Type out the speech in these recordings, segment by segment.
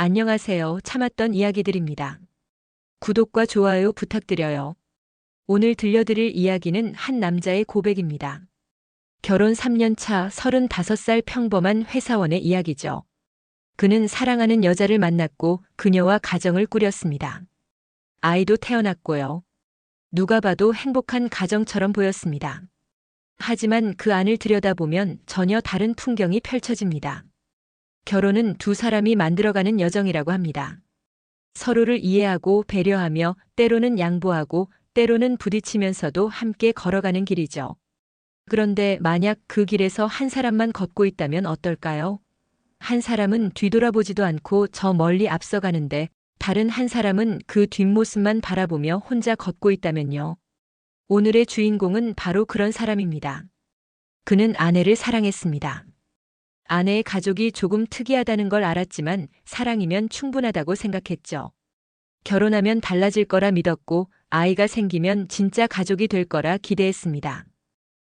안녕하세요. 참았던 이야기들입니다. 구독과 좋아요 부탁드려요. 오늘 들려드릴 이야기는 한 남자의 고백입니다. 결혼 3년 차 35살 평범한 회사원의 이야기죠. 그는 사랑하는 여자를 만났고 그녀와 가정을 꾸렸습니다. 아이도 태어났고요. 누가 봐도 행복한 가정처럼 보였습니다. 하지만 그 안을 들여다보면 전혀 다른 풍경이 펼쳐집니다. 결혼은 두 사람이 만들어가는 여정이라고 합니다. 서로를 이해하고 배려하며 때로는 양보하고 때로는 부딪히면서도 함께 걸어가는 길이죠. 그런데 만약 그 길에서 한 사람만 걷고 있다면 어떨까요? 한 사람은 뒤돌아보지도 않고 저 멀리 앞서가는데 다른 한 사람은 그 뒷모습만 바라보며 혼자 걷고 있다면요. 오늘의 주인공은 바로 그런 사람입니다. 그는 아내를 사랑했습니다. 아내의 가족이 조금 특이하다는 걸 알았지만 사랑이면 충분하다고 생각했죠. 결혼하면 달라질 거라 믿었고 아이가 생기면 진짜 가족이 될 거라 기대했습니다.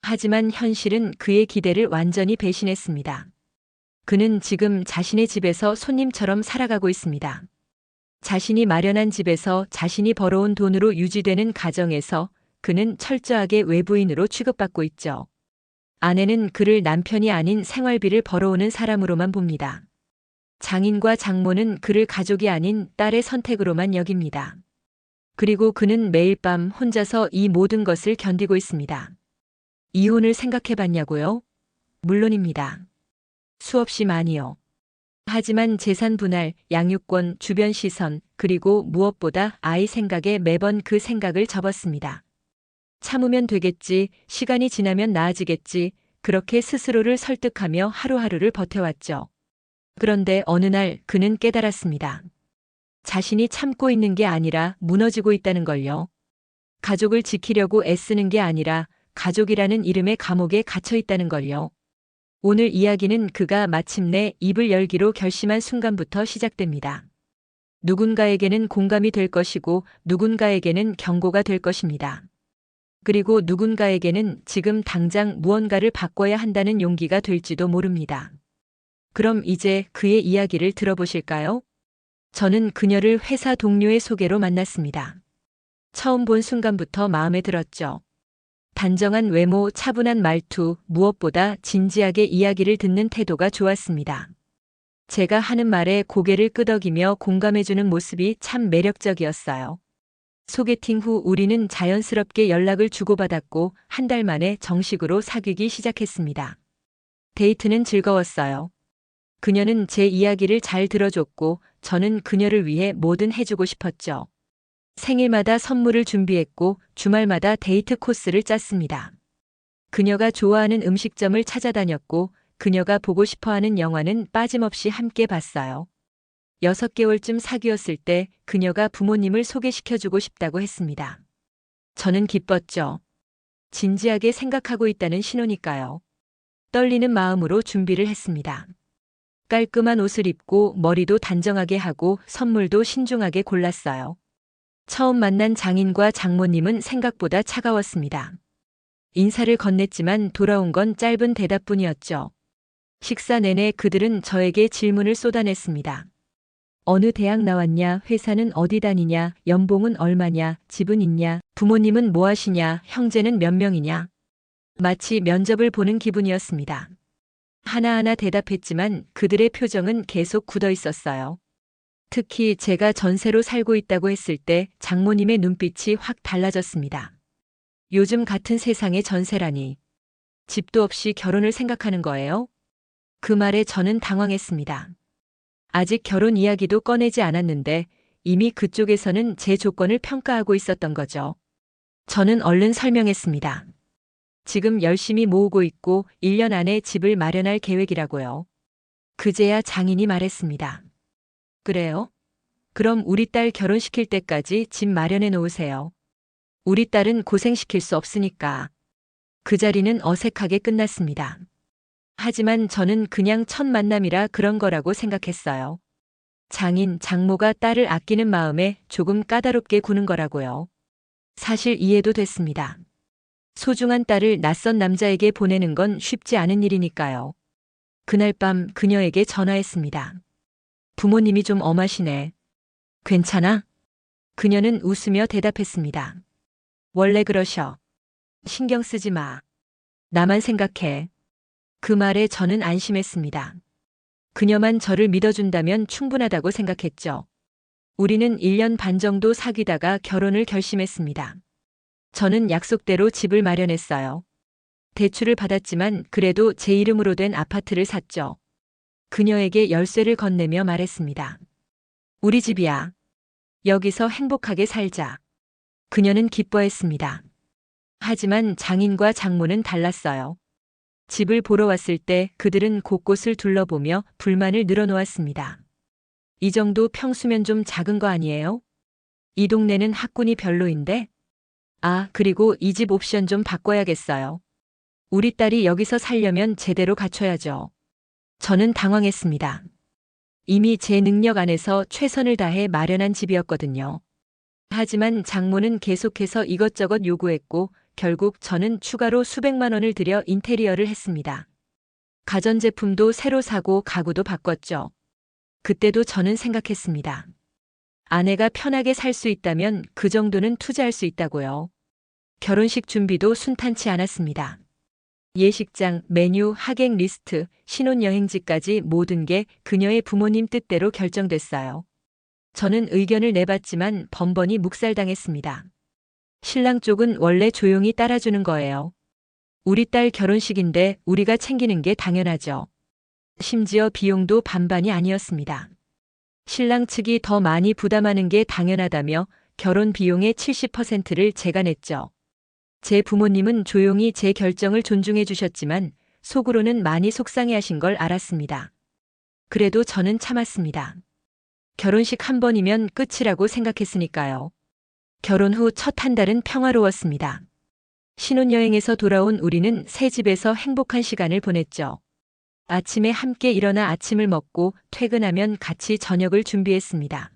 하지만 현실은 그의 기대를 완전히 배신했습니다. 그는 지금 자신의 집에서 손님처럼 살아가고 있습니다. 자신이 마련한 집에서 자신이 벌어온 돈으로 유지되는 가정에서 그는 철저하게 외부인으로 취급받고 있죠. 아내는 그를 남편이 아닌 생활비를 벌어오는 사람으로만 봅니다. 장인과 장모는 그를 가족이 아닌 딸의 선택으로만 여깁니다. 그리고 그는 매일 밤 혼자서 이 모든 것을 견디고 있습니다. 이혼을 생각해 봤냐고요? 물론입니다. 수없이 많이요. 하지만 재산 분할, 양육권, 주변 시선, 그리고 무엇보다 아이 생각에 매번 그 생각을 접었습니다. 참으면 되겠지, 시간이 지나면 나아지겠지, 그렇게 스스로를 설득하며 하루하루를 버텨왔죠. 그런데 어느 날 그는 깨달았습니다. 자신이 참고 있는 게 아니라 무너지고 있다는 걸요. 가족을 지키려고 애쓰는 게 아니라 가족이라는 이름의 감옥에 갇혀 있다는 걸요. 오늘 이야기는 그가 마침내 입을 열기로 결심한 순간부터 시작됩니다. 누군가에게는 공감이 될 것이고 누군가에게는 경고가 될 것입니다. 그리고 누군가에게는 지금 당장 무언가를 바꿔야 한다는 용기가 될지도 모릅니다. 그럼 이제 그의 이야기를 들어보실까요? 저는 그녀를 회사 동료의 소개로 만났습니다. 처음 본 순간부터 마음에 들었죠. 단정한 외모, 차분한 말투, 무엇보다 진지하게 이야기를 듣는 태도가 좋았습니다. 제가 하는 말에 고개를 끄덕이며 공감해주는 모습이 참 매력적이었어요. 소개팅 후 우리는 자연스럽게 연락을 주고받았고 한 달 만에 정식으로 사귀기 시작했습니다. 데이트는 즐거웠어요. 그녀는 제 이야기를 잘 들어줬고 저는 그녀를 위해 뭐든 해주고 싶었죠. 생일마다 선물을 준비했고 주말마다 데이트 코스를 짰습니다. 그녀가 좋아하는 음식점을 찾아다녔고 그녀가 보고 싶어하는 영화는 빠짐없이 함께 봤어요. 6개월쯤 사귀었을 때 그녀가 부모님을 소개시켜주고 싶다고 했습니다. 저는 기뻤죠. 진지하게 생각하고 있다는 신호니까요. 떨리는 마음으로 준비를 했습니다. 깔끔한 옷을 입고 머리도 단정하게 하고 선물도 신중하게 골랐어요. 처음 만난 장인과 장모님은 생각보다 차가웠습니다. 인사를 건넸지만 돌아온 건 짧은 대답뿐이었죠. 식사 내내 그들은 저에게 질문을 쏟아냈습니다. 어느 대학 나왔냐, 회사는 어디 다니냐, 연봉은 얼마냐, 집은 있냐, 부모님은 뭐 하시냐, 형제는 몇 명이냐. 마치 면접을 보는 기분이었습니다. 하나하나 대답했지만 그들의 표정은 계속 굳어 있었어요. 특히 제가 전세로 살고 있다고 했을 때 장모님의 눈빛이 확 달라졌습니다. 요즘 같은 세상에 전세라니. 집도 없이 결혼을 생각하는 거예요? 그 말에 저는 당황했습니다. 아직 결혼 이야기도 꺼내지 않았는데 이미 그쪽에서는 제 조건을 평가하고 있었던 거죠. 저는 얼른 설명했습니다. 지금 열심히 모으고 있고 1년 안에 집을 마련할 계획이라고요. 그제야 장인이 말했습니다. 그래요? 그럼 우리 딸 결혼시킬 때까지 집 마련해 놓으세요. 우리 딸은 고생시킬 수 없으니까. 그 자리는 어색하게 끝났습니다. 하지만 저는 그냥 첫 만남이라 그런 거라고 생각했어요. 장인, 장모가 딸을 아끼는 마음에 조금 까다롭게 구는 거라고요. 사실 이해도 됐습니다. 소중한 딸을 낯선 남자에게 보내는 건 쉽지 않은 일이니까요. 그날 밤 그녀에게 전화했습니다. 부모님이 좀 엄하시네. 괜찮아? 그녀는 웃으며 대답했습니다. 원래 그러셔. 신경 쓰지 마. 나만 생각해. 그 말에 저는 안심했습니다. 그녀만 저를 믿어준다면 충분하다고 생각했죠. 우리는 1년 반 정도 사귀다가 결혼을 결심했습니다. 저는 약속대로 집을 마련했어요. 대출을 받았지만 그래도 제 이름으로 된 아파트를 샀죠. 그녀에게 열쇠를 건네며 말했습니다. 우리 집이야. 여기서 행복하게 살자. 그녀는 기뻐했습니다. 하지만 장인과 장모는 달랐어요. 집을 보러 왔을 때 그들은 곳곳을 둘러보며 불만을 늘어놓았습니다. 이 정도 평수면 좀 작은 거 아니에요? 이 동네는 학군이 별로인데? 아, 그리고 이 집 옵션 좀 바꿔야겠어요. 우리 딸이 여기서 살려면 제대로 갖춰야죠. 저는 당황했습니다. 이미 제 능력 안에서 최선을 다해 마련한 집이었거든요. 하지만 장모는 계속해서 이것저것 요구했고 결국 저는 추가로 수백만 원을 들여 인테리어를 했습니다. 가전제품도 새로 사고 가구도 바꿨죠. 그때도 저는 생각했습니다. 아내가 편하게 살 수 있다면 그 정도는 투자할 수 있다고요. 결혼식 준비도 순탄치 않았습니다. 예식장, 메뉴, 하객 리스트, 신혼여행지까지 모든 게 그녀의 부모님 뜻대로 결정됐어요. 저는 의견을 내봤지만 번번이 묵살당했습니다. 신랑 쪽은 원래 조용히 따라주는 거예요. 우리 딸 결혼식인데 우리가 챙기는 게 당연하죠. 심지어 비용도 반반이 아니었습니다. 신랑 측이 더 많이 부담하는 게 당연하다며 결혼 비용의 70%를 제가 냈죠. 제 부모님은 조용히 제 결정을 존중해 주셨지만 속으로는 많이 속상해하신 걸 알았습니다. 그래도 저는 참았습니다. 결혼식 한 번이면 끝이라고 생각했으니까요. 결혼 후 첫 한 달은 평화로웠습니다. 신혼여행에서 돌아온 우리는 새 집에서 행복한 시간을 보냈죠. 아침에 함께 일어나 아침을 먹고 퇴근하면 같이 저녁을 준비했습니다.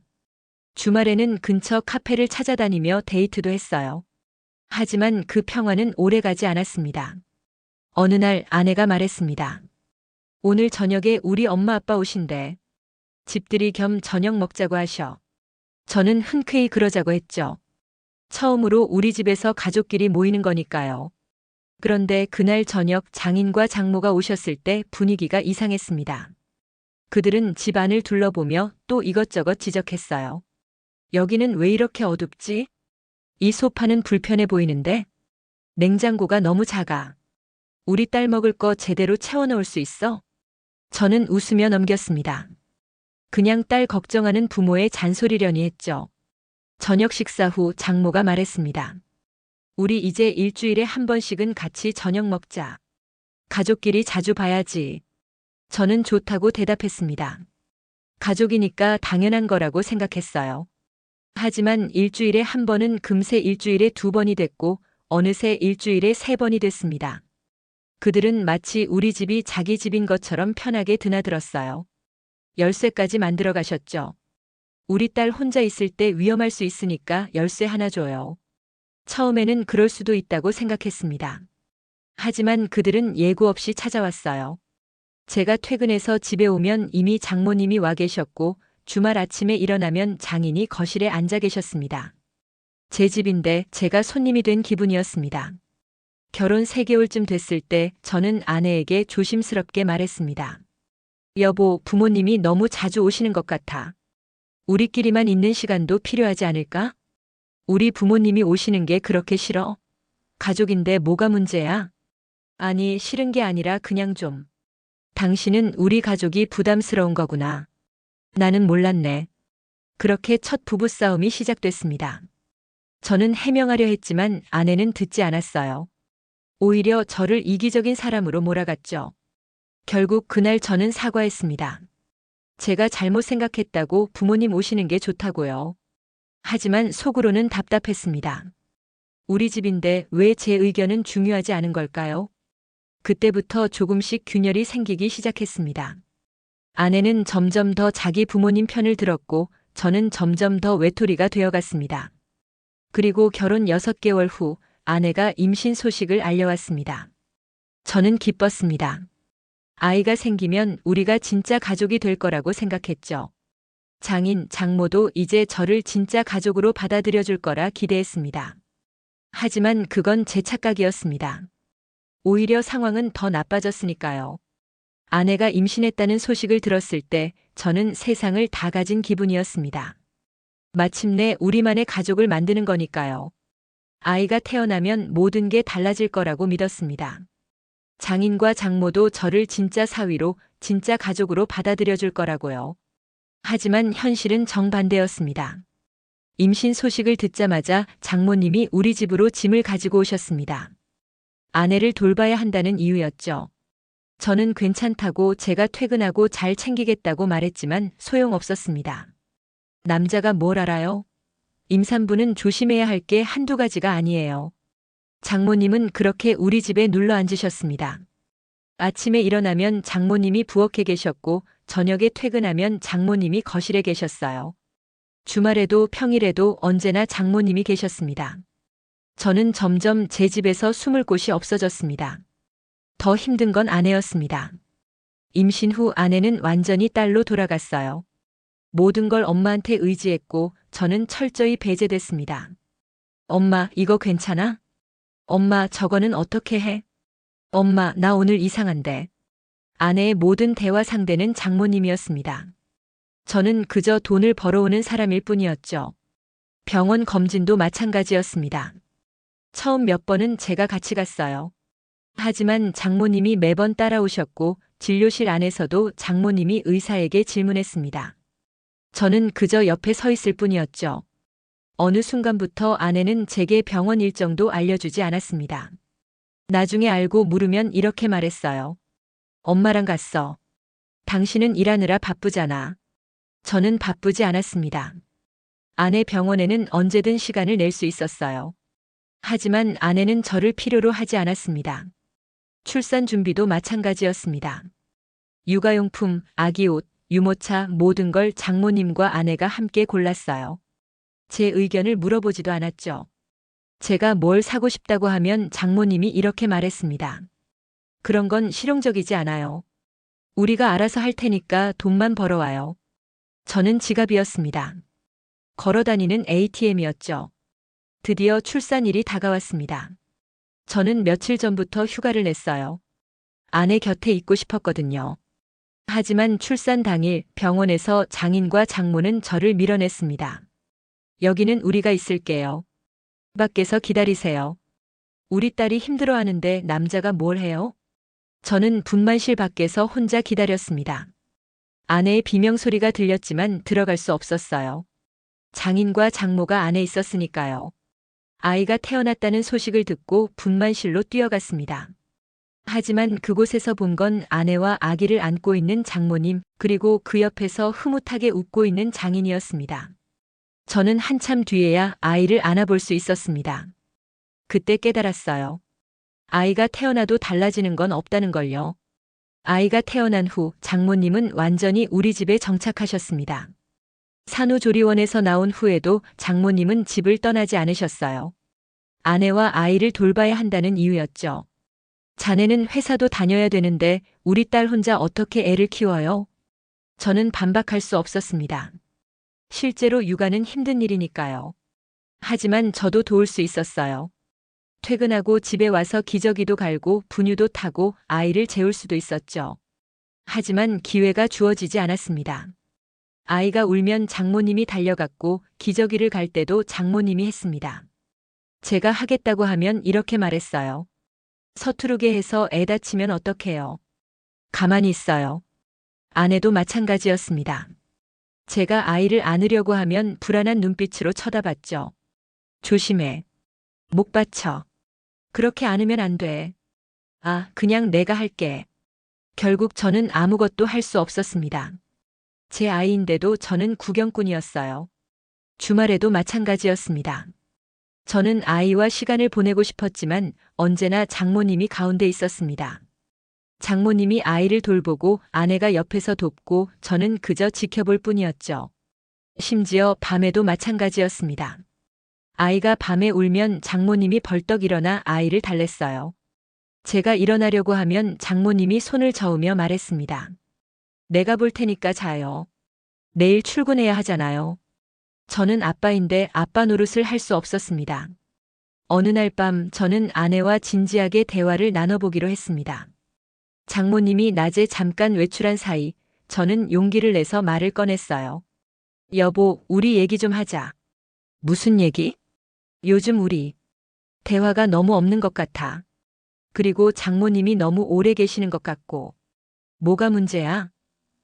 주말에는 근처 카페를 찾아다니며 데이트도 했어요. 하지만 그 평화는 오래가지 않았습니다. 어느 날 아내가 말했습니다. 오늘 저녁에 우리 엄마 아빠 오신대. 집들이 겸 저녁 먹자고 하셔. 저는 흔쾌히 그러자고 했죠. 처음으로 우리 집에서 가족끼리 모이는 거니까요. 그런데 그날 저녁 장인과 장모가 오셨을 때 분위기가 이상했습니다. 그들은 집 안을 둘러보며 또 이것저것 지적했어요. 여기는 왜 이렇게 어둡지? 이 소파는 불편해 보이는데? 냉장고가 너무 작아. 우리 딸 먹을 거 제대로 채워넣을 수 있어? 저는 웃으며 넘겼습니다. 그냥 딸 걱정하는 부모의 잔소리려니 했죠. 저녁 식사 후 장모가 말했습니다. 우리 이제 일주일에 한 번씩은 같이 저녁 먹자. 가족끼리 자주 봐야지. 저는 좋다고 대답했습니다. 가족이니까 당연한 거라고 생각했어요. 하지만 일주일에 한 번은 금세 일주일에 2번이 됐고 어느새 일주일에 3번이 됐습니다. 그들은 마치 우리 집이 자기 집인 것처럼 편하게 드나들었어요. 열쇠까지 만들어 가셨죠. 우리 딸 혼자 있을 때 위험할 수 있으니까 열쇠 하나 줘요. 처음에는 그럴 수도 있다고 생각했습니다. 하지만 그들은 예고 없이 찾아왔어요. 제가 퇴근해서 집에 오면 이미 장모님이 와 계셨고 주말 아침에 일어나면 장인이 거실에 앉아 계셨습니다. 제 집인데 제가 손님이 된 기분이었습니다. 결혼 3개월쯤 됐을 때 저는 아내에게 조심스럽게 말했습니다. 여보, 부모님이 너무 자주 오시는 것 같아. 우리끼리만 있는 시간도 필요하지 않을까? 우리 부모님이 오시는 게 그렇게 싫어? 가족인데 뭐가 문제야? 아니, 싫은 게 아니라 그냥 좀. 당신은 우리 가족이 부담스러운 거구나. 나는 몰랐네. 그렇게 첫 부부싸움이 시작됐습니다. 저는 해명하려 했지만 아내는 듣지 않았어요. 오히려 저를 이기적인 사람으로 몰아갔죠. 결국 그날 저는 사과했습니다. 제가 잘못 생각했다고 부모님 오시는 게 좋다고요. 하지만 속으로는 답답했습니다. 우리 집인데 왜 제 의견은 중요하지 않은 걸까요? 그때부터 조금씩 균열이 생기기 시작했습니다. 아내는 점점 더 자기 부모님 편을 들었고 저는 점점 더 외톨이가 되어갔습니다. 그리고 결혼 6개월 후 아내가 임신 소식을 알려왔습니다. 저는 기뻤습니다. 아이가 생기면 우리가 진짜 가족이 될 거라고 생각했죠. 장인, 장모도 이제 저를 진짜 가족으로 받아들여 줄 거라 기대했습니다. 하지만 그건 제 착각이었습니다. 오히려 상황은 더 나빠졌으니까요. 아내가 임신했다는 소식을 들었을 때 저는 세상을 다 가진 기분이었습니다. 마침내 우리만의 가족을 만드는 거니까요. 아이가 태어나면 모든 게 달라질 거라고 믿었습니다. 장인과 장모도 저를 진짜 사위로, 진짜 가족으로 받아들여 줄 거라고요. 하지만 현실은 정반대였습니다. 임신 소식을 듣자마자 장모님이 우리 집으로 짐을 가지고 오셨습니다. 아내를 돌봐야 한다는 이유였죠. 저는 괜찮다고 제가 퇴근하고 잘 챙기겠다고 말했지만 소용없었습니다. 남자가 뭘 알아요? 임산부는 조심해야 할 게 한두 가지가 아니에요. 장모님은 그렇게 우리 집에 눌러 앉으셨습니다. 아침에 일어나면 장모님이 부엌에 계셨고 저녁에 퇴근하면 장모님이 거실에 계셨어요. 주말에도 평일에도 언제나 장모님이 계셨습니다. 저는 점점 제 집에서 숨을 곳이 없어졌습니다. 더 힘든 건 아내였습니다. 임신 후 아내는 완전히 딸로 돌아갔어요. 모든 걸 엄마한테 의지했고 저는 철저히 배제됐습니다. 엄마, 이거 괜찮아? 엄마, 저거는 어떻게 해? 엄마, 나 오늘 이상한데. 아내의 모든 대화 상대는 장모님이었습니다. 저는 그저 돈을 벌어오는 사람일 뿐이었죠. 병원 검진도 마찬가지였습니다. 처음 몇 번은 제가 같이 갔어요. 하지만 장모님이 매번 따라오셨고 진료실 안에서도 장모님이 의사에게 질문했습니다. 저는 그저 옆에 서 있을 뿐이었죠. 어느 순간부터 아내는 제게 병원 일정도 알려주지 않았습니다. 나중에 알고 물으면 이렇게 말했어요. 엄마랑 갔어. 당신은 일하느라 바쁘잖아. 저는 바쁘지 않았습니다. 아내 병원에는 언제든 시간을 낼 수 있었어요. 하지만 아내는 저를 필요로 하지 않았습니다. 출산 준비도 마찬가지였습니다. 육아용품, 아기 옷, 유모차 모든 걸 장모님과 아내가 함께 골랐어요. 제 의견을 물어보지도 않았죠. 제가 뭘 사고 싶다고 하면 장모님이 이렇게 말했습니다. 그런 건 실용적이지 않아요. 우리가 알아서 할 테니까 돈만 벌어와요. 저는 지갑이었습니다. 걸어다니는 ATM이었죠. 드디어 출산일이 다가왔습니다. 저는 며칠 전부터 휴가를 냈어요. 아내 곁에 있고 싶었거든요. 하지만 출산 당일 병원에서 장인과 장모는 저를 밀어냈습니다. 여기는 우리가 있을게요. 밖에서 기다리세요. 우리 딸이 힘들어하는데 남자가 뭘 해요? 저는 분만실 밖에서 혼자 기다렸습니다. 아내의 비명소리가 들렸지만 들어갈 수 없었어요. 장인과 장모가 안에 있었으니까요. 아이가 태어났다는 소식을 듣고 분만실로 뛰어갔습니다. 하지만 그곳에서 본 건 아내와 아기를 안고 있는 장모님, 그리고 그 옆에서 흐뭇하게 웃고 있는 장인이었습니다. 저는 한참 뒤에야 아이를 안아볼 수 있었습니다. 그때 깨달았어요. 아이가 태어나도 달라지는 건 없다는 걸요. 아이가 태어난 후 장모님은 완전히 우리 집에 정착하셨습니다. 산후조리원에서 나온 후에도 장모님은 집을 떠나지 않으셨어요. 아내와 아이를 돌봐야 한다는 이유였죠. 자네는 회사도 다녀야 되는데 우리 딸 혼자 어떻게 애를 키워요? 저는 반박할 수 없었습니다. 실제로 육아는 힘든 일이니까요. 하지만 저도 도울 수 있었어요. 퇴근하고 집에 와서 기저귀도 갈고 분유도 타고 아이를 재울 수도 있었죠. 하지만 기회가 주어지지 않았습니다. 아이가 울면 장모님이 달려갔고 기저귀를 갈 때도 장모님이 했습니다. 제가 하겠다고 하면 이렇게 말했어요. 서투르게 해서 애 다치면 어떡해요? 가만히 있어요. 아내도 마찬가지였습니다. 제가 아이를 안으려고 하면 불안한 눈빛으로 쳐다봤죠. 조심해. 목 받쳐. 그렇게 안으면 안 돼. 아, 그냥 내가 할게. 결국 저는 아무것도 할 수 없었습니다. 제 아이인데도 저는 구경꾼이었어요. 주말에도 마찬가지였습니다. 저는 아이와 시간을 보내고 싶었지만 언제나 장모님이 가운데 있었습니다. 장모님이 아이를 돌보고 아내가 옆에서 돕고 저는 그저 지켜볼 뿐이었죠. 심지어 밤에도 마찬가지였습니다. 아이가 밤에 울면 장모님이 벌떡 일어나 아이를 달랬어요. 제가 일어나려고 하면 장모님이 손을 저으며 말했습니다. 내가 볼 테니까 자요. 내일 출근해야 하잖아요. 저는 아빠인데 아빠 노릇을 할 수 없었습니다. 어느 날 밤 저는 아내와 진지하게 대화를 나눠보기로 했습니다. 장모님이 낮에 잠깐 외출한 사이 저는 용기를 내서 말을 꺼냈어요. 여보, 우리 얘기 좀 하자. 무슨 얘기? 요즘 우리 대화가 너무 없는 것 같아. 그리고 장모님이 너무 오래 계시는 것 같고. 뭐가 문제야?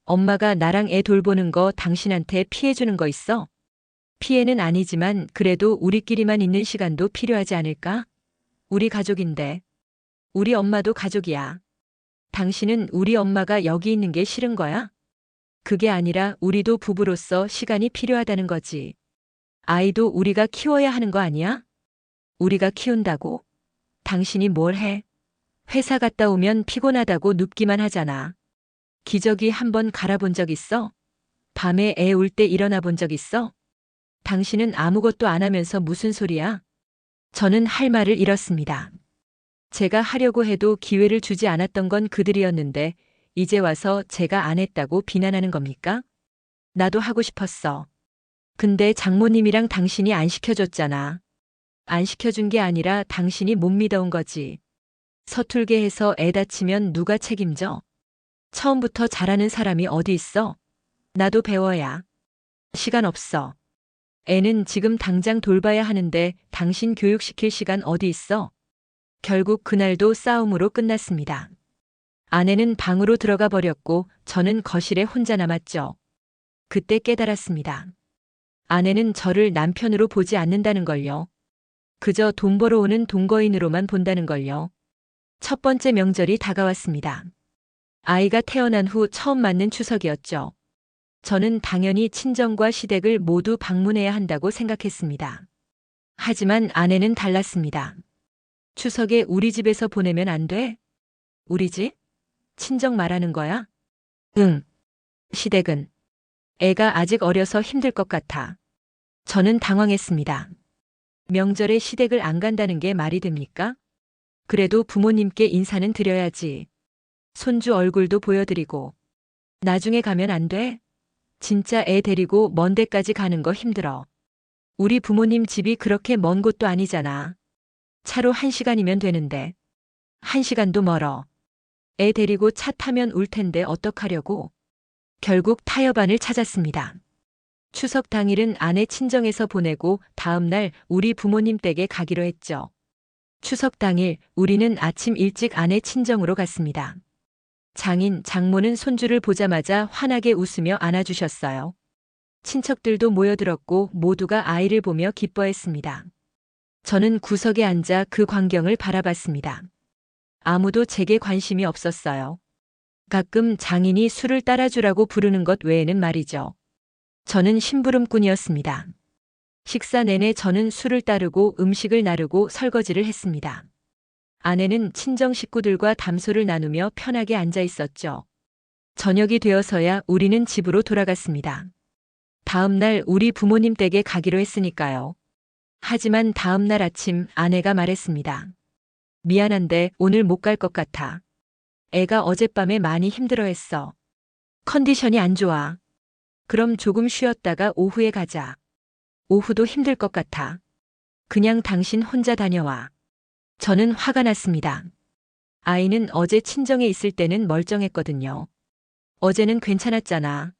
엄마가 나랑 애 돌보는 거 당신한테 피해주는 거 있어? 피해는 아니지만 그래도 우리끼리만 있는 시간도 필요하지 않을까? 우리 가족인데. 우리 엄마도 가족이야. 당신은 우리 엄마가 여기 있는 게 싫은 거야? 그게 아니라 우리도 부부로서 시간이 필요하다는 거지. 아이도 우리가 키워야 하는 거 아니야? 우리가 키운다고? 당신이 뭘 해? 회사 갔다 오면 피곤하다고 눕기만 하잖아. 기저귀 한번 갈아본 적 있어? 밤에 애 울 때 일어나 본 적 있어? 당신은 아무것도 안 하면서 무슨 소리야? 저는 할 말을 잃었습니다. 제가 하려고 해도 기회를 주지 않았던 건 그들이었는데 이제 와서 제가 안 했다고 비난하는 겁니까? 나도 하고 싶었어. 근데 장모님이랑 당신이 안 시켜줬잖아. 안 시켜준 게 아니라 당신이 못 믿어온 거지. 서툴게 해서 애 다치면 누가 책임져? 처음부터 잘하는 사람이 어디 있어? 나도 배워야. 시간 없어. 애는 지금 당장 돌봐야 하는데 당신 교육시킬 시간 어디 있어? 결국 그날도 싸움으로 끝났습니다. 아내는 방으로 들어가 버렸고 저는 거실에 혼자 남았죠. 그때 깨달았습니다. 아내는 저를 남편으로 보지 않는다는 걸요. 그저 돈 벌어오는 동거인으로만 본다는 걸요. 첫 번째 명절이 다가왔습니다. 아이가 태어난 후 처음 맞는 추석이었죠. 저는 당연히 친정과 시댁을 모두 방문해야 한다고 생각했습니다. 하지만 아내는 달랐습니다. 추석에 우리 집에서 보내면 안 돼? 우리 집? 친정 말하는 거야? 응. 시댁은? 애가 아직 어려서 힘들 것 같아. 저는 당황했습니다. 명절에 시댁을 안 간다는 게 말이 됩니까? 그래도 부모님께 인사는 드려야지. 손주 얼굴도 보여드리고. 나중에 가면 안 돼? 진짜 애 데리고 먼 데까지 가는 거 힘들어. 우리 부모님 집이 그렇게 먼 곳도 아니잖아. 차로 1시간이면 되는데. 1시간도 멀어. 애 데리고 차 타면 울 텐데 어떡하려고. 결국 타협안을 찾았습니다. 추석 당일은 아내 친정에서 보내고 다음 날 우리 부모님 댁에 가기로 했죠. 추석 당일 우리는 아침 일찍 아내 친정으로 갔습니다. 장인, 장모는 손주를 보자마자 환하게 웃으며 안아주셨어요. 친척들도 모여들었고 모두가 아이를 보며 기뻐했습니다. 저는 구석에 앉아 그 광경을 바라봤습니다. 아무도 제게 관심이 없었어요. 가끔 장인이 술을 따라주라고 부르는 것 외에는 말이죠. 저는 심부름꾼이었습니다. 식사 내내 저는 술을 따르고 음식을 나르고 설거지를 했습니다. 아내는 친정 식구들과 담소를 나누며 편하게 앉아 있었죠. 저녁이 되어서야 우리는 집으로 돌아갔습니다. 다음 날 우리 부모님 댁에 가기로 했으니까요. 하지만 다음 날 아침 아내가 말했습니다. 미안한데 오늘 못 갈 것 같아. 애가 어젯밤에 많이 힘들어했어. 컨디션이 안 좋아. 그럼 조금 쉬었다가 오후에 가자. 오후도 힘들 것 같아. 그냥 당신 혼자 다녀와. 저는 화가 났습니다. 아이는 어제 친정에 있을 때는 멀쩡했거든요. 어제는 괜찮았잖아.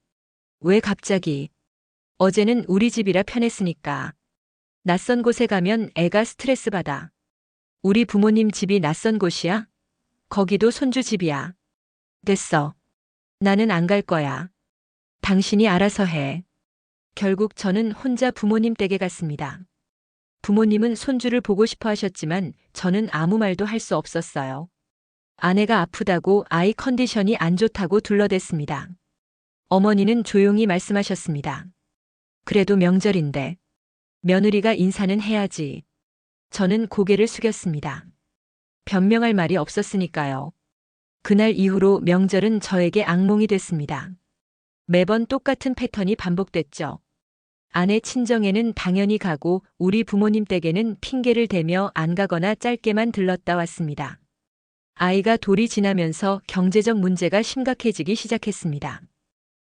왜 갑자기? 어제는 우리 집이라 편했으니까. 낯선 곳에 가면 애가 스트레스 받아. 우리 부모님 집이 낯선 곳이야? 거기도 손주 집이야. 됐어. 나는 안 갈 거야. 당신이 알아서 해. 결국 저는 혼자 부모님 댁에 갔습니다. 부모님은 손주를 보고 싶어 하셨지만 저는 아무 말도 할 수 없었어요. 아내가 아프다고 아이 컨디션이 안 좋다고 둘러댔습니다. 어머니는 조용히 말씀하셨습니다. 그래도 명절인데 며느리가 인사는 해야지. 저는 고개를 숙였습니다. 변명할 말이 없었으니까요. 그날 이후로 명절은 저에게 악몽이 됐습니다. 매번 똑같은 패턴이 반복됐죠. 아내 친정에는 당연히 가고 우리 부모님 댁에는 핑계를 대며 안 가거나 짧게만 들렀다 왔습니다. 아이가 돌이 지나면서 경제적 문제가 심각해지기 시작했습니다.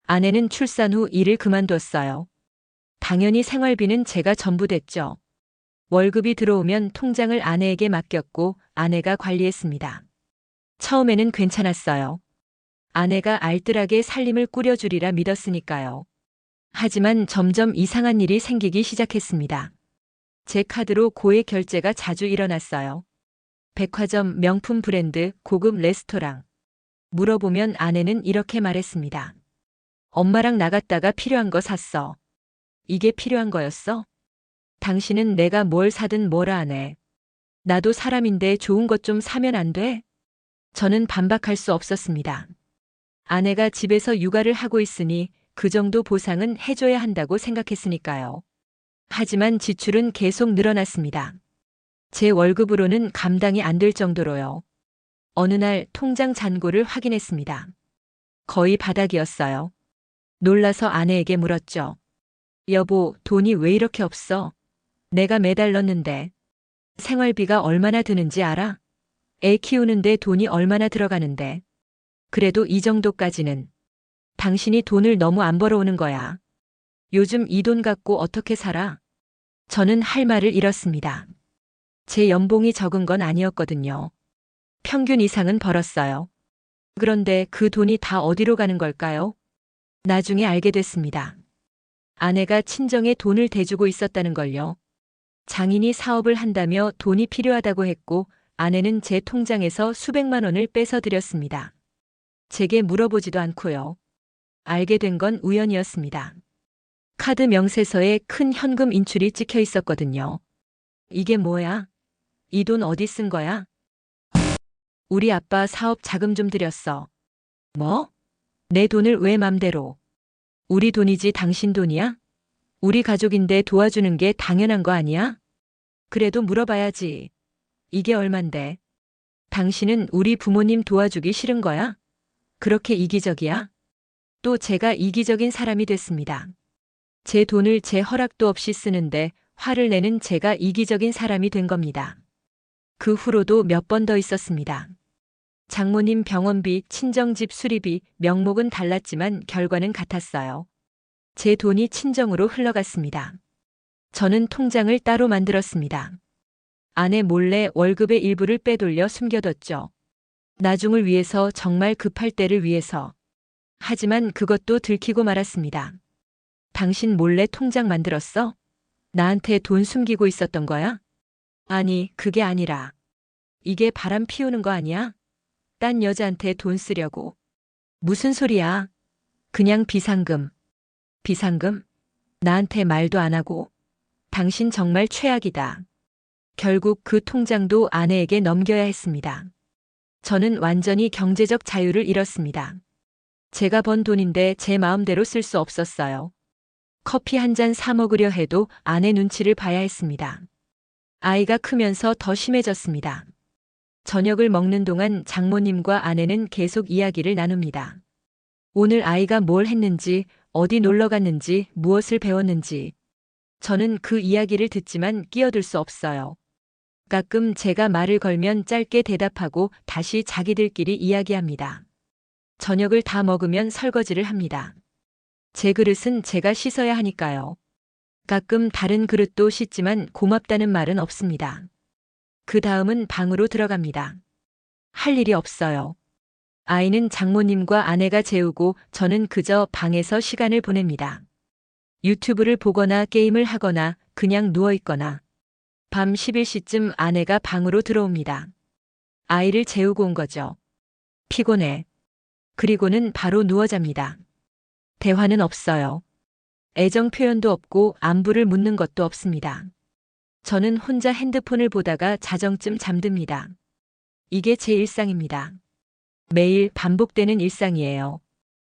아내는 출산 후 일을 그만뒀어요. 당연히 생활비는 제가 전부 됐죠. 월급이 들어오면 통장을 아내에게 맡겼고 아내가 관리했습니다. 처음에는 괜찮았어요. 아내가 알뜰하게 살림을 꾸려주리라 믿었으니까요. 하지만 점점 이상한 일이 생기기 시작했습니다. 제 카드로 고액 결제가 자주 일어났어요. 백화점, 명품 브랜드, 고급 레스토랑. 물어보면 아내는 이렇게 말했습니다. 엄마랑 나갔다가 필요한 거 샀어. 이게 필요한 거였어? 당신은 내가 뭘 사든 뭐라 하네. 나도 사람인데 좋은 것 좀 사면 안 돼? 저는 반박할 수 없었습니다. 아내가 집에서 육아를 하고 있으니 그 정도 보상은 해줘야 한다고 생각했으니까요. 하지만 지출은 계속 늘어났습니다. 제 월급으로는 감당이 안 될 정도로요. 어느 날 통장 잔고를 확인했습니다. 거의 바닥이었어요. 놀라서 아내에게 물었죠. 여보, 돈이 왜 이렇게 없어? 내가 매달 넣는데. 생활비가 얼마나 드는지 알아? 애 키우는데 돈이 얼마나 들어가는데. 그래도 이 정도까지는. 당신이 돈을 너무 안 벌어오는 거야. 요즘 이 돈 갖고 어떻게 살아? 저는 할 말을 잃었습니다. 제 연봉이 적은 건 아니었거든요. 평균 이상은 벌었어요. 그런데 그 돈이 다 어디로 가는 걸까요? 나중에 알게 됐습니다. 아내가 친정에 돈을 대주고 있었다는 걸요. 장인이 사업을 한다며 돈이 필요하다고 했고 아내는 제 통장에서 수백만 원을 빼서 드렸습니다. 제게 물어보지도 않고요. 알게 된 건 우연이었습니다. 카드 명세서에 큰 현금 인출이 찍혀 있었거든요. 이게 뭐야? 이 돈 어디 쓴 거야? 우리 아빠 사업 자금 좀 드렸어. 뭐? 내 돈을 왜 맘대로? 우리 돈이지 당신 돈이야? 우리 가족인데 도와주는 게 당연한 거 아니야? 그래도 물어봐야지. 이게 얼만데? 당신은 우리 부모님 도와주기 싫은 거야? 그렇게 이기적이야? 또 제가 이기적인 사람이 됐습니다. 제 돈을 제 허락도 없이 쓰는데 화를 내는 제가 이기적인 사람이 된 겁니다. 그 후로도 몇 번 더 있었습니다. 장모님 병원비, 친정집 수리비, 명목은 달랐지만 결과는 같았어요. 제 돈이 친정으로 흘러갔습니다. 저는 통장을 따로 만들었습니다. 아내 몰래 월급의 일부를 빼돌려 숨겨뒀죠. 나중을 위해서, 정말 급할 때를 위해서. 하지만 그것도 들키고 말았습니다. 당신 몰래 통장 만들었어? 나한테 돈 숨기고 있었던 거야? 아니, 그게 아니라. 이게 바람 피우는 거 아니야? 딴 여자한테 돈 쓰려고. 무슨 소리야? 그냥 비상금. 비상금? 나한테 말도 안 하고. 당신 정말 최악이다. 결국 그 통장도 아내에게 넘겨야 했습니다. 저는 완전히 경제적 자유를 잃었습니다. 제가 번 돈인데 제 마음대로 쓸 수 없었어요. 커피 한 잔 사 먹으려 해도 아내 눈치를 봐야 했습니다. 아이가 크면서 더 심해졌습니다. 저녁을 먹는 동안 장모님과 아내는 계속 이야기를 나눕니다. 오늘 아이가 뭘 했는지, 어디 놀러 갔는지, 무엇을 배웠는지. 저는 그 이야기를 듣지만 끼어들 수 없어요. 가끔 제가 말을 걸면 짧게 대답하고 다시 자기들끼리 이야기합니다. 저녁을 다 먹으면 설거지를 합니다. 제 그릇은 제가 씻어야 하니까요. 가끔 다른 그릇도 씻지만 고맙다는 말은 없습니다. 그 다음은 방으로 들어갑니다. 할 일이 없어요. 아이는 장모님과 아내가 재우고 저는 그저 방에서 시간을 보냅니다. 유튜브를 보거나 게임을 하거나 그냥 누워있거나. 밤 11시쯤 아내가 방으로 들어옵니다. 아이를 재우고 온 거죠. 피곤해. 그리고는 바로 누워 잡니다. 대화는 없어요. 애정 표현도 없고 안부를 묻는 것도 없습니다. 저는 혼자 핸드폰을 보다가 자정쯤 잠듭니다. 이게 제 일상입니다. 매일 반복되는 일상이에요.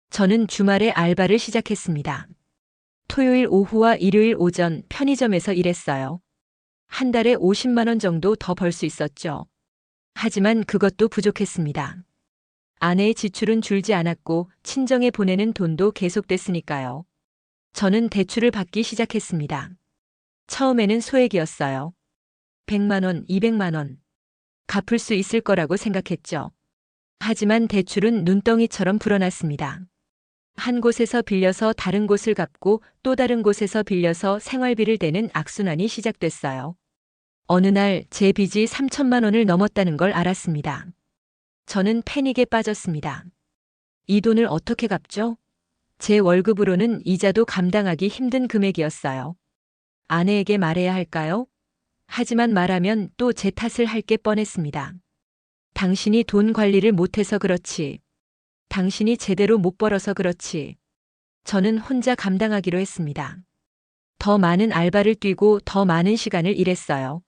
저는 주말에 알바를 시작했습니다. 토요일 오후와 일요일 오전 편의점에서 일했어요. 한 달에 50만 원 정도 더 벌 수 있었죠. 하지만 그것도 부족했습니다. 아내의 지출은 줄지 않았고 친정에 보내는 돈도 계속됐으니까요. 저는 대출을 받기 시작했습니다. 처음에는 소액이었어요. 100만 원, 200만 원. 갚을 수 있을 거라고 생각했죠. 하지만 대출은 눈덩이처럼 불어났습니다. 한 곳에서 빌려서 다른 곳을 갚고 또 다른 곳에서 빌려서 생활비를 대는 악순환이 시작됐어요. 어느 날 제 빚이 3천만 원을 넘었다는 걸 알았습니다. 저는 패닉에 빠졌습니다. 이 돈을 어떻게 갚죠? 제 월급으로는 이자도 감당하기 힘든 금액이었어요. 아내에게 말해야 할까요? 하지만 말하면 또 제 탓을 할 게 뻔했습니다. 당신이 돈 관리를 못해서 그렇지. 당신이 제대로 못 벌어서 그렇지. 저는 혼자 감당하기로 했습니다. 더 많은 알바를 뛰고 더 많은 시간을 일했어요.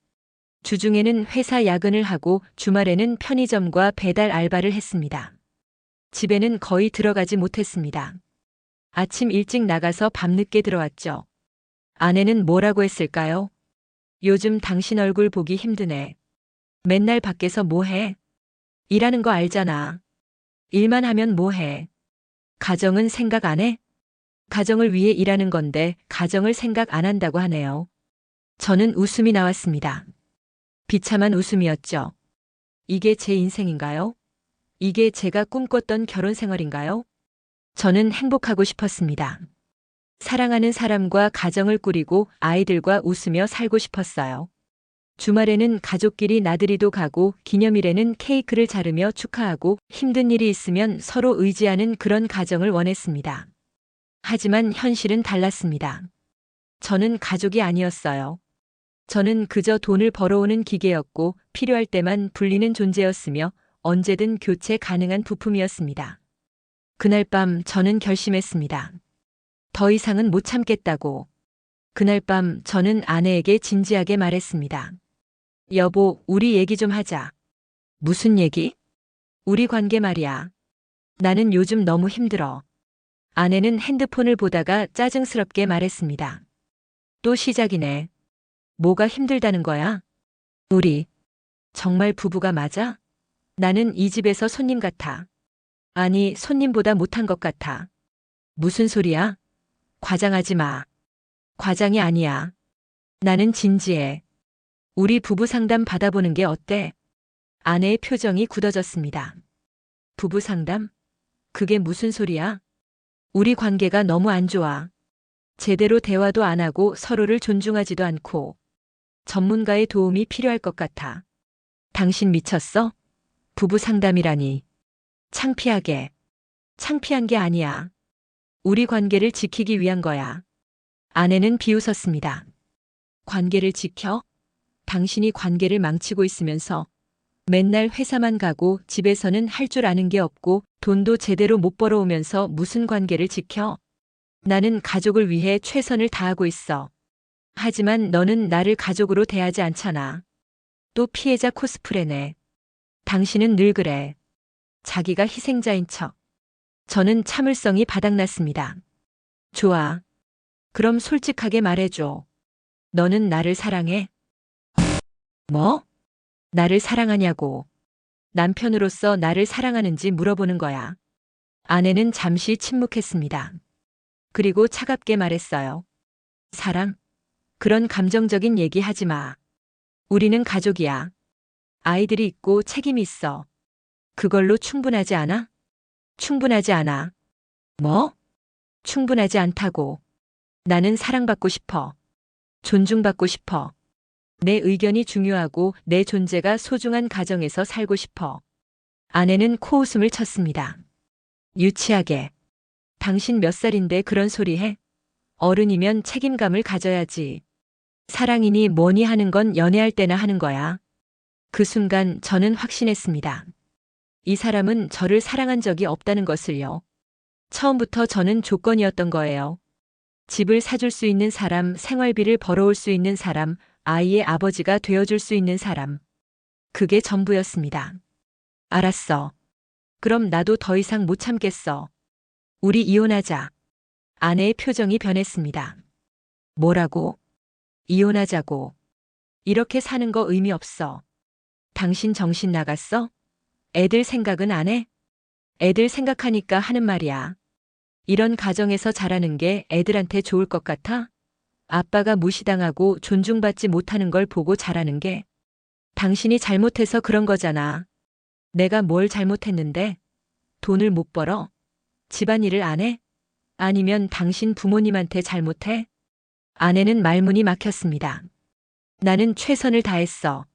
주중에는 회사 야근을 하고 주말에는 편의점과 배달 알바를 했습니다. 집에는 거의 들어가지 못했습니다. 아침 일찍 나가서 밤늦게 들어왔죠. 아내는 뭐라고 했을까요? 요즘 당신 얼굴 보기 힘드네. 맨날 밖에서 뭐 해? 일하는 거 알잖아. 일만 하면 뭐 해? 가정은 생각 안 해? 가정을 위해 일하는 건데 가정을 생각 안 한다고 하네요. 저는 웃음이 나왔습니다. 비참한 웃음이었죠. 이게 제 인생인가요? 이게 제가 꿈꿨던 결혼 생활인가요? 저는 행복하고 싶었습니다. 사랑하는 사람과 가정을 꾸리고 아이들과 웃으며 살고 싶었어요. 주말에는 가족끼리 나들이도 가고 기념일에는 케이크를 자르며 축하하고 힘든 일이 있으면 서로 의지하는 그런 가정을 원했습니다. 하지만 현실은 달랐습니다. 저는 가족이 아니었어요. 저는 그저 돈을 벌어오는 기계였고 필요할 때만 불리는 존재였으며 언제든 교체 가능한 부품이었습니다. 그날 밤 저는 결심했습니다. 더 이상은 못 참겠다고. 그날 밤 저는 아내에게 진지하게 말했습니다. 여보, 우리 얘기 좀 하자. 무슨 얘기? 우리 관계 말이야. 나는 요즘 너무 힘들어. 아내는 핸드폰을 보다가 짜증스럽게 말했습니다. 또 시작이네. 뭐가 힘들다는 거야? 우리 정말 부부가 맞아? 나는 이 집에서 손님 같아. 아니, 손님보다 못한 것 같아. 무슨 소리야? 과장하지 마. 과장이 아니야. 나는 진지해. 우리 부부 상담 받아보는 게 어때? 아내의 표정이 굳어졌습니다. 부부 상담? 그게 무슨 소리야? 우리 관계가 너무 안 좋아. 제대로 대화도 안 하고 서로를 존중하지도 않고. 전문가의 도움이 필요할 것 같아. 당신 미쳤어? 부부 상담이라니. 창피하게. 창피한 게 아니야. 우리 관계를 지키기 위한 거야. 아내는 비웃었습니다. 관계를 지켜? 당신이 관계를 망치고 있으면서 맨날 회사만 가고 집에서는 할 줄 아는 게 없고 돈도 제대로 못 벌어오면서 무슨 관계를 지켜? 나는 가족을 위해 최선을 다하고 있어. 하지만 너는 나를 가족으로 대하지 않잖아. 또 피해자 코스프레네. 당신은 늘 그래. 자기가 희생자인 척. 저는 참을성이 바닥났습니다. 좋아. 그럼 솔직하게 말해줘. 너는 나를 사랑해? 뭐? 나를 사랑하냐고. 남편으로서 나를 사랑하는지 물어보는 거야. 아내는 잠시 침묵했습니다. 그리고 차갑게 말했어요. 사랑? 그런 감정적인 얘기 하지 마. 우리는 가족이야. 아이들이 있고 책임이 있어. 그걸로 충분하지 않아? 충분하지 않아. 뭐? 충분하지 않다고. 나는 사랑받고 싶어. 존중받고 싶어. 내 의견이 중요하고 내 존재가 소중한 가정에서 살고 싶어. 아내는 코웃음을 쳤습니다. 유치하게. 당신 몇 살인데 그런 소리 해? 어른이면 책임감을 가져야지. 사랑이니 뭐니 하는 건 연애할 때나 하는 거야. 그 순간 저는 확신했습니다. 이 사람은 저를 사랑한 적이 없다는 것을요. 처음부터 저는 조건이었던 거예요. 집을 사줄 수 있는 사람, 생활비를 벌어올 수 있는 사람, 아이의 아버지가 되어줄 수 있는 사람. 그게 전부였습니다. 알았어. 그럼 나도 더 이상 못 참겠어. 우리 이혼하자. 아내의 표정이 변했습니다. 뭐라고? 이혼하자고. 이렇게 사는 거 의미 없어. 당신 정신 나갔어? 애들 생각은 안 해? 애들 생각하니까 하는 말이야. 이런 가정에서 자라는 게 애들한테 좋을 것 같아? 아빠가 무시당하고 존중받지 못하는 걸 보고 자라는 게 당신이 잘못해서 그런 거잖아. 내가 뭘 잘못했는데? 돈을 못 벌어? 집안일을 안 해? 아니면 당신 부모님한테 잘못해? 아내는 말문이 막혔습니다. 나는 최선을 다했어.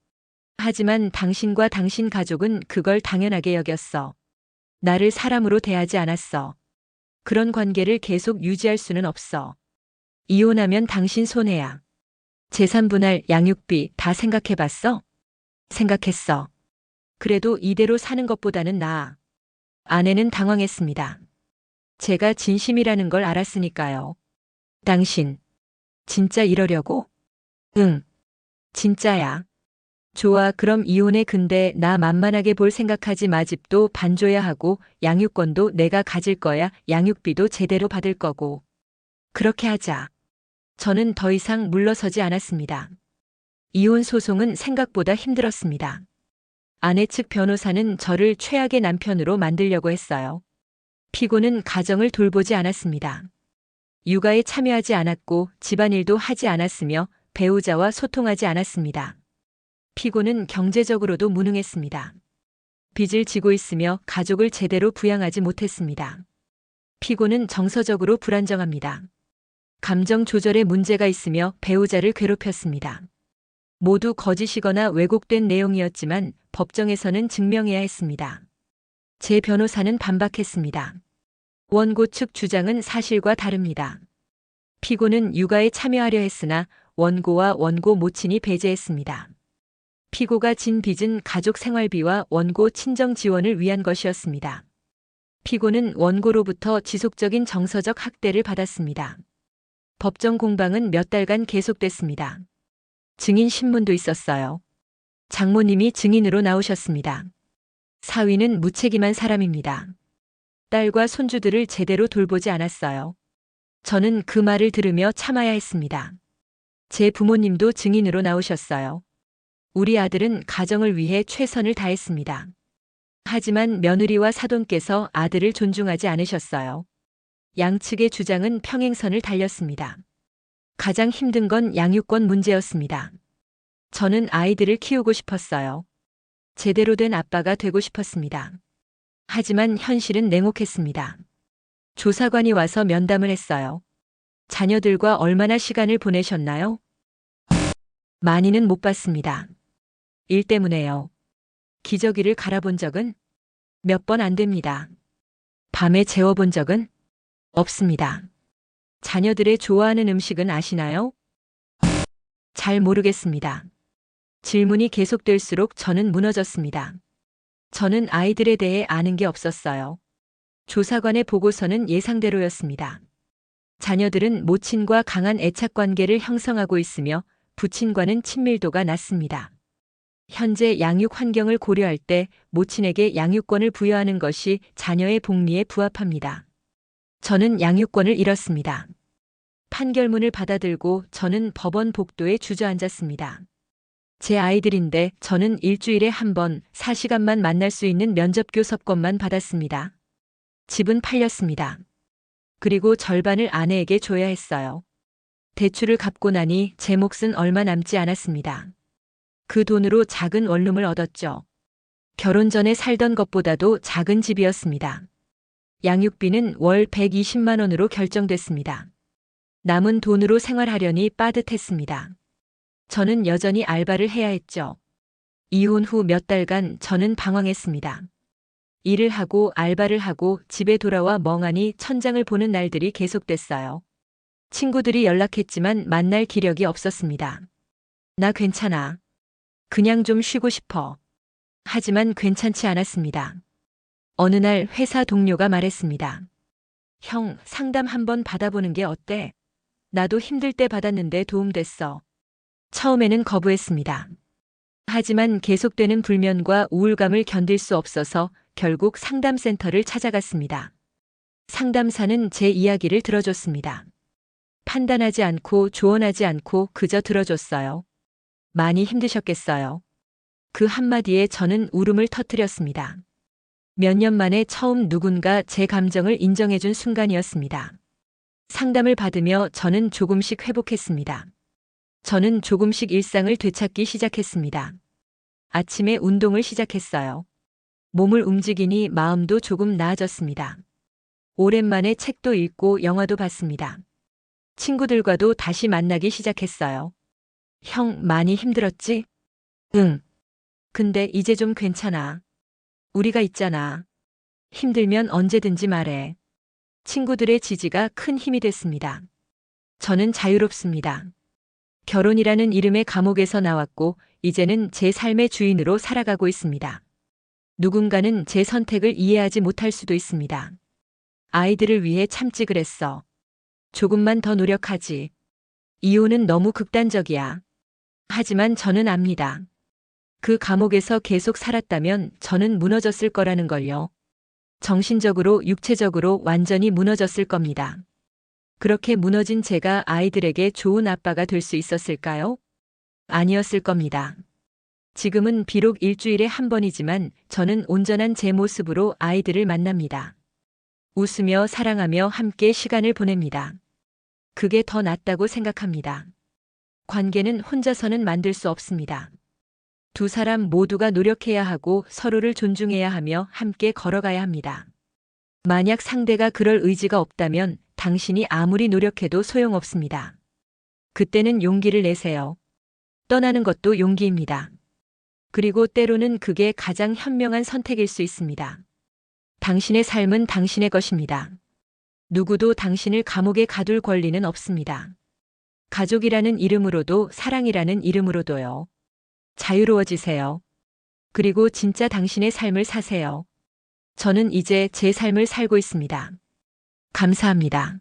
하지만 당신과 당신 가족은 그걸 당연하게 여겼어. 나를 사람으로 대하지 않았어. 그런 관계를 계속 유지할 수는 없어. 이혼하면 당신 손해야. 재산 분할, 양육비 다 생각해봤어? 생각했어. 그래도 이대로 사는 것보다는 나아. 아내는 당황했습니다. 제가 진심이라는 걸 알았으니까요. 당신, 진짜 이러려고? 응, 진짜야. 좋아, 그럼 이혼해. 근데 나 만만하게 볼 생각하지 마. 집도 반줘야 하고, 양육권도 내가 가질 거야. 양육비도 제대로 받을 거고. 그렇게 하자. 저는 더 이상 물러서지 않았습니다. 이혼 소송은 생각보다 힘들었습니다. 아내 측 변호사는 저를 최악의 남편으로 만들려고 했어요. 피고는 가정을 돌보지 않았습니다. 육아에 참여하지 않았고 집안일도 하지 않았으며 배우자와 소통하지 않았습니다. 피고는 경제적으로도 무능했습니다. 빚을 지고 있으며 가족을 제대로 부양하지 못했습니다. 피고는 정서적으로 불안정합니다. 감정 조절에 문제가 있으며 배우자를 괴롭혔습니다. 모두 거짓이거나 왜곡된 내용이었지만 법정에서는 증명해야 했습니다. 제 변호사는 반박했습니다. 원고 측 주장은 사실과 다릅니다. 피고는 육아에 참여하려 했으나 원고와 원고 모친이 배제했습니다. 피고가 진 빚은 가족 생활비와 원고 친정 지원을 위한 것이었습니다. 피고는 원고로부터 지속적인 정서적 학대를 받았습니다. 법정 공방은 몇 달간 계속됐습니다. 증인 신문도 있었어요. 장모님이 증인으로 나오셨습니다. 사위는 무책임한 사람입니다. 딸과 손주들을 제대로 돌보지 않았어요. 저는 그 말을 들으며 참아야 했습니다. 제 부모님도 증인으로 나오셨어요. 우리 아들은 가정을 위해 최선을 다했습니다. 하지만 며느리와 사돈께서 아들을 존중하지 않으셨어요. 양측의 주장은 평행선을 달렸습니다. 가장 힘든 건 양육권 문제였습니다. 저는 아이들을 키우고 싶었어요. 제대로 된 아빠가 되고 싶었습니다. 하지만 현실은 냉혹했습니다. 조사관이 와서 면담을 했어요. 자녀들과 얼마나 시간을 보내셨나요? 많이는 못 봤습니다. 일 때문에요. 기저귀를 갈아본 적은 몇 번 안 됩니다. 밤에 재워본 적은 없습니다. 자녀들의 좋아하는 음식은 아시나요? 잘 모르겠습니다. 질문이 계속될수록 저는 무너졌습니다. 저는 아이들에 대해 아는 게 없었어요. 조사관의 보고서는 예상대로였습니다. 자녀들은 모친과 강한 애착 관계를 형성하고 있으며 부친과는 친밀도가 낮습니다. 현재 양육 환경을 고려할 때 모친에게 양육권을 부여하는 것이 자녀의 복리에 부합합니다. 저는 양육권을 잃었습니다. 판결문을 받아들고 저는 법원 복도에 주저앉았습니다. 제 아이들인데 저는 일주일에 한 번 4시간만 만날 수 있는 면접 교섭권만 받았습니다. 집은 팔렸습니다. 그리고 절반을 아내에게 줘야 했어요. 대출을 갚고 나니 제 몫은 얼마 남지 않았습니다. 그 돈으로 작은 원룸을 얻었죠. 결혼 전에 살던 것보다도 작은 집이었습니다. 양육비는 월 120만 원으로 결정됐습니다. 남은 돈으로 생활하려니 빠듯했습니다. 저는 여전히 알바를 해야 했죠. 이혼 후 몇 달간 저는 방황했습니다. 일을 하고 알바를 하고 집에 돌아와 멍하니 천장을 보는 날들이 계속됐어요. 친구들이 연락했지만 만날 기력이 없었습니다. 나 괜찮아. 그냥 좀 쉬고 싶어. 하지만 괜찮지 않았습니다. 어느 날 회사 동료가 말했습니다. 형, 상담 한번 받아보는 게 어때? 나도 힘들 때 받았는데 도움됐어. 처음에는 거부했습니다. 하지만 계속되는 불면과 우울감을 견딜 수 없어서 결국 상담센터를 찾아갔습니다. 상담사는 제 이야기를 들어줬습니다. 판단하지 않고 조언하지 않고 그저 들어줬어요. 많이 힘드셨겠어요. 그 한마디에 저는 울음을 터뜨렸습니다. 몇 년 만에 처음 누군가 제 감정을 인정해준 순간이었습니다. 상담을 받으며 저는 조금씩 회복했습니다. 저는 조금씩 일상을 되찾기 시작했습니다. 아침에 운동을 시작했어요. 몸을 움직이니 마음도 조금 나아졌습니다. 오랜만에 책도 읽고 영화도 봤습니다. 친구들과도 다시 만나기 시작했어요. 형, 많이 힘들었지? 응. 근데 이제 좀 괜찮아. 우리가 있잖아. 힘들면 언제든지 말해. 친구들의 지지가 큰 힘이 됐습니다. 저는 자유롭습니다. 결혼이라는 이름의 감옥에서 나왔고, 이제는 제 삶의 주인으로 살아가고 있습니다. 누군가는 제 선택을 이해하지 못할 수도 있습니다. 아이들을 위해 참지 그랬어. 조금만 더 노력하지. 이혼은 너무 극단적이야. 하지만 저는 압니다. 그 감옥에서 계속 살았다면 저는 무너졌을 거라는 걸요. 정신적으로, 육체적으로 완전히 무너졌을 겁니다. 그렇게 무너진 제가 아이들에게 좋은 아빠가 될 수 있었을까요? 아니었을 겁니다. 지금은 비록 일주일에 한 번이지만 저는 온전한 제 모습으로 아이들을 만납니다. 웃으며 사랑하며 함께 시간을 보냅니다. 그게 더 낫다고 생각합니다. 관계는 혼자서는 만들 수 없습니다. 두 사람 모두가 노력해야 하고 서로를 존중해야 하며 함께 걸어가야 합니다. 만약 상대가 그럴 의지가 없다면 당신이 아무리 노력해도 소용없습니다. 그때는 용기를 내세요. 떠나는 것도 용기입니다. 그리고 때로는 그게 가장 현명한 선택일 수 있습니다. 당신의 삶은 당신의 것입니다. 누구도 당신을 감옥에 가둘 권리는 없습니다. 가족이라는 이름으로도 사랑이라는 이름으로도요. 자유로워지세요. 그리고 진짜 당신의 삶을 사세요. 저는 이제 제 삶을 살고 있습니다. 감사합니다.